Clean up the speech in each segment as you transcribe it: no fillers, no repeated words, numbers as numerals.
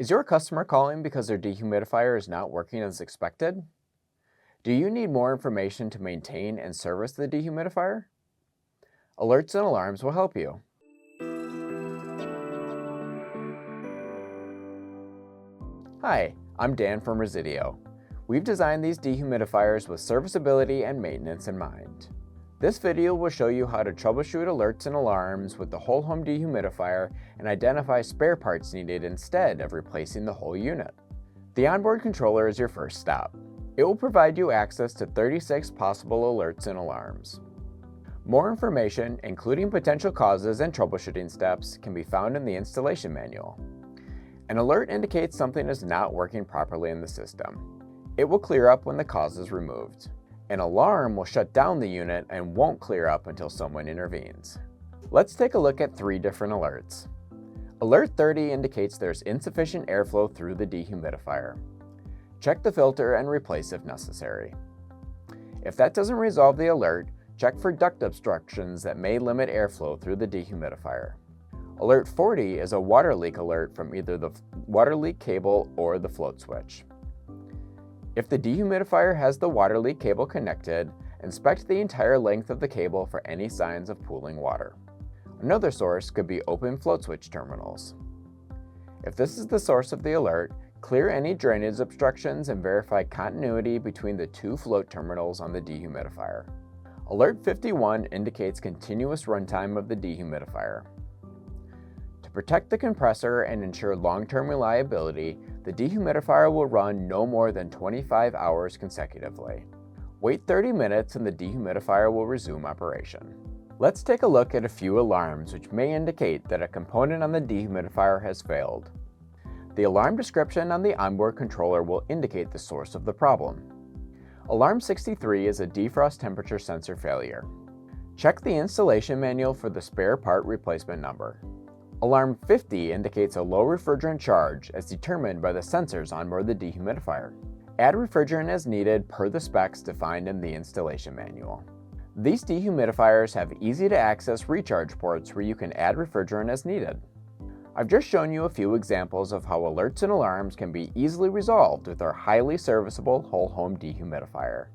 Is your customer calling because their dehumidifier is not working as expected? Do you need more information to maintain and service the dehumidifier? Alerts and alarms will help you. Hi, I'm Dan from Residio. We've designed these dehumidifiers with serviceability and maintenance in mind. This video will show you how to troubleshoot alerts and alarms with the whole home dehumidifier and identify spare parts needed instead of replacing the whole unit. The onboard controller is your first stop. It will provide you access to 36 possible alerts and alarms. More information, including potential causes and troubleshooting steps, can be found in the installation manual. An alert indicates something is not working properly in the system. It will clear up when the cause is removed. An alarm will shut down the unit and won't clear up until someone intervenes. Let's take a look at 3 different alerts. Alert 30 indicates there's insufficient airflow through the dehumidifier. Check the filter and replace if necessary. If that doesn't resolve the alert, check for duct obstructions that may limit airflow through the dehumidifier. Alert 40 is a water leak alert from either the water leak cable or the float switch. If the dehumidifier has the water leak cable connected, inspect the entire length of the cable for any signs of pooling water. Another source could be open float switch terminals. If this is the source of the alert, clear any drainage obstructions and verify continuity between the 2 float terminals on the dehumidifier. Alert 51 indicates continuous runtime of the dehumidifier. To protect the compressor and ensure long-term reliability, the dehumidifier will run no more than 25 hours consecutively. Wait 30 minutes and the dehumidifier will resume operation. Let's take a look at a few alarms which may indicate that a component on the dehumidifier has failed. The alarm description on the onboard controller will indicate the source of the problem. Alarm 63 is a defrost temperature sensor failure. Check the installation manual for the spare part replacement number. Alarm 50 indicates a low refrigerant charge as determined by the sensors onboard the dehumidifier. Add refrigerant as needed per the specs defined in the installation manual. These dehumidifiers have easy-to-access recharge ports where you can add refrigerant as needed. I've just shown you a few examples of how alerts and alarms can be easily resolved with our highly serviceable whole home dehumidifier.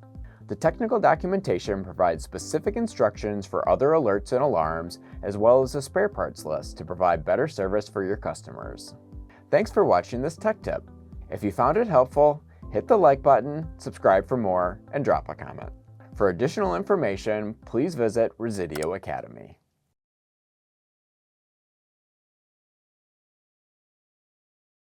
The technical documentation provides specific instructions for other alerts and alarms, as well as a spare parts list to provide better service for your customers. Thanks for watching this tech tip. If you found it helpful, hit the like button, subscribe for more, and drop a comment. For additional information, please visit Residio Academy.